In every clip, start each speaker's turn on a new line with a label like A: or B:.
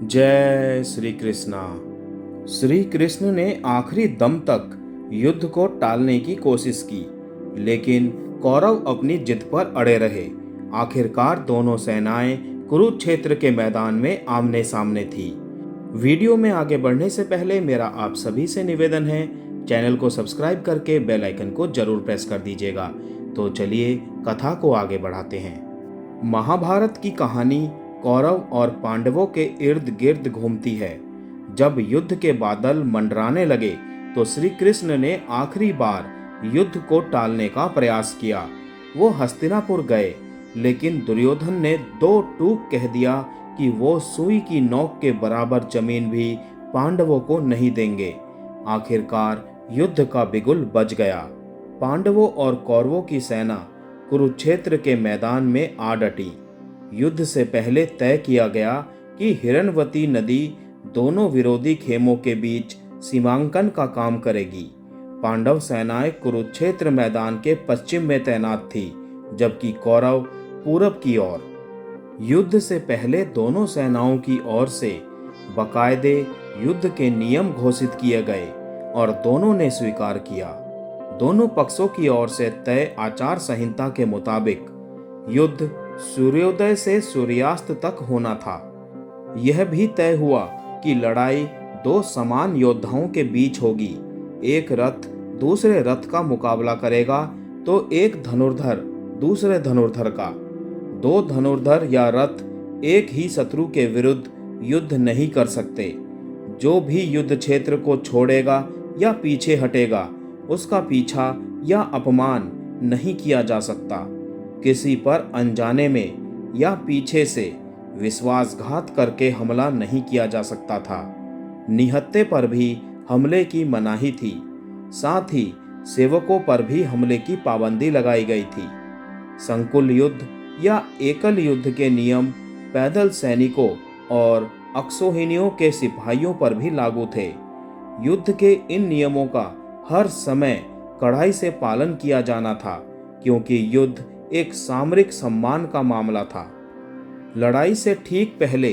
A: जय श्री कृष्णा। श्री कृष्ण ने आखिरी दम तक युद्ध को टालने की कोशिश की, लेकिन कौरव अपनी जिद पर अड़े रहे। आखिरकार दोनों सेनाएं कुरुक्षेत्र के मैदान में आमने सामने थी। वीडियो में आगे बढ़ने से पहले मेरा आप सभी से निवेदन है, चैनल को सब्सक्राइब करके बेल आइकन को जरूर प्रेस कर दीजिएगा। तो चलिए कथा को आगे बढ़ाते हैं। महाभारत की कहानी कौरव और पांडवों के इर्द गिर्द घूमती है। जब युद्ध के बादल मंडराने लगे तो श्री कृष्ण ने आखिरी बार युद्ध को टालने का प्रयास किया। वो हस्तिनापुर गए, लेकिन दुर्योधन ने दो टूक कह दिया कि वो सुई की नोक के बराबर जमीन भी पांडवों को नहीं देंगे। आखिरकार युद्ध का बिगुल बज गया। पांडवों और कौरवों की सेना कुरुक्षेत्र के मैदान में आ डटी। युद्ध से पहले तय किया गया कि हिरण्यवती नदी दोनों विरोधी खेमों के बीच सीमांकन का काम करेगी। पांडव सेनाएं कुरुक्षेत्र मैदान के पश्चिम में तैनात थी, जबकि कौरव पूरब की ओर। युद्ध से पहले दोनों सेनाओं की ओर से बाकायदे युद्ध के नियम घोषित किए गए और दोनों ने स्वीकार किया। दोनों पक्षों की ओर से तय आचार संहिता के मुताबिक युद्ध सूर्योदय से सूर्यास्त तक होना था। यह भी तय हुआ कि लड़ाई दो समान योद्धाओं के बीच होगी। एक रथ दूसरे रथ का मुकाबला करेगा तो एक धनुर्धर दूसरे धनुर्धर का। दो धनुर्धर या रथ एक ही शत्रु के विरुद्ध युद्ध नहीं कर सकते। जो भी युद्ध क्षेत्र को छोड़ेगा या पीछे हटेगा, उसका पीछा या अपमान नहीं किया जा सकता। किसी पर अनजाने में या पीछे से विश्वासघात करके हमला नहीं किया जा सकता था। निहत्थे पर भी हमले की मनाही थी। साथ ही सेवकों पर भी हमले की पाबंदी लगाई गई थी। संकुल युद्ध या एकल युद्ध के नियम पैदल सैनिकों और अक्षौहिणियों के सिपाहियों पर भी लागू थे। युद्ध के इन नियमों का हर समय कड़ाई से पालन किया जाना था, क्योंकि युद्ध एक सामरिक सम्मान का मामला था। लड़ाई से ठीक पहले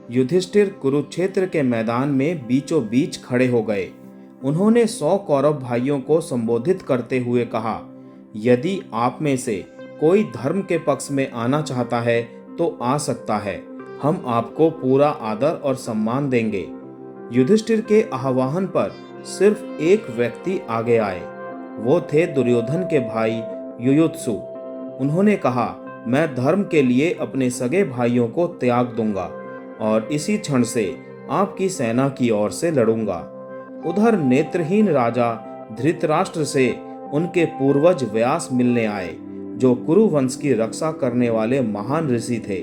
A: युधिष्ठिर कुरुक्षेत्र के मैदान में बीचों बीच खड़े हो गए। उन्होंने 100 कौरव भाइयों को संबोधित करते हुए कहा, यदि आप में से कोई धर्म के पक्ष में आना चाहता है तो आ सकता है। हम आपको पूरा आदर और सम्मान देंगे। युधिष्ठिर के आह्वान पर सिर्फ एक व्यक्ति आगे आए। वो थे दुर्योधन के भाई युयुत्सु। उन्होंने कहा, मैं धर्म के लिए अपने सगे भाइयों को त्याग दूंगा और इसी क्षण से आपकी सेना की ओर से लड़ूंगा। उधर नेत्रहीन राजा धृतराष्ट्र से उनके पूर्वज व्यास मिलने आए, जो कुरु वंश की रक्षा करने वाले महान ऋषि थे।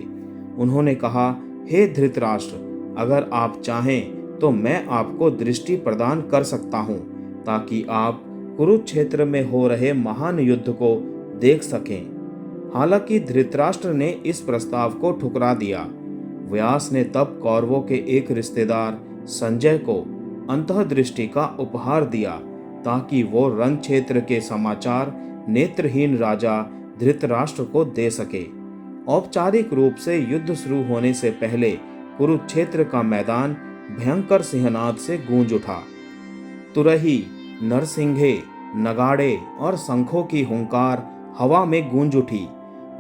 A: उन्होंने कहा, हे धृतराष्ट्र, अगर आप चाहें तो मैं आपको दृष्टि प्रदान कर सकता हूं, ताकि आप कुरुक्षेत्र में हो रहे महान युद्ध को देख सकें। हालांकि धृतराष्ट्र ने इस प्रस्ताव को ठुकरा दिया। व्यास ने तब कौरवों के एक रिश्तेदार संजय को अंतर्दृष्टि का उपहार दिया, ताकि वो रण क्षेत्र के समाचार नेत्रहीन राजा धृतराष्ट्र को दे सके। औपचारिक रूप से युद्ध शुरू होने से पहले कुरुक्षेत्र का मैदान भयंकर सिंहनाद से गूंज उठा। तुरही, नरसिंघे, नगाड़े और शंखों की हुंकार हवा में गूंज उठी।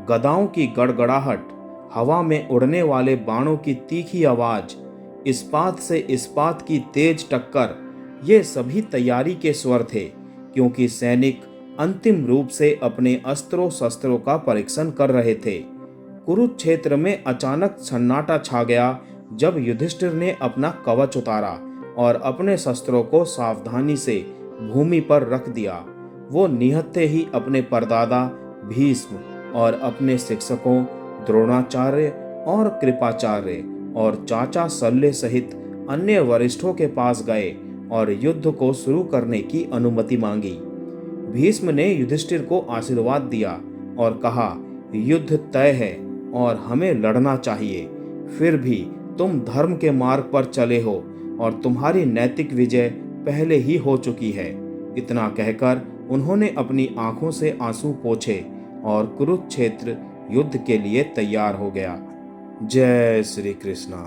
A: गदाओं की गड़गड़ाहट, हवा में उड़ने वाले बाणों की तीखी आवाज, इस्पात से इस्पात की तेज टक्कर, ये सभी तैयारी के स्वर थे, क्योंकि सैनिक अंतिम रूप से अपने अस्त्रों शस्त्रों का परीक्षण कर रहे थे। कुरुक्षेत्र में अचानक सन्नाटा छा गया जब युधिष्ठिर ने अपना कवच उतारा और अपने शस्त्रों को सावधानी से भूमि पर रख दिया। वो निहत्थे ही अपने परदादा भीष्म और अपने शिक्षकों द्रोणाचार्य और कृपाचार्य और चाचा शल्य सहित अन्य वरिष्ठों के पास गए और युद्ध को शुरू करने की अनुमति मांगी। भीष्म ने युधिष्ठिर को आशीर्वाद दिया और कहा, युद्ध तय है और हमें लड़ना चाहिए। फिर भी तुम धर्म के मार्ग पर चले हो और तुम्हारी नैतिक विजय पहले ही हो चुकी है। इतना कहकर उन्होंने अपनी आंखों से आंसू पोंछे और कुरुक्षेत्र युद्ध के लिए तैयार हो गया। जय श्री कृष्णा।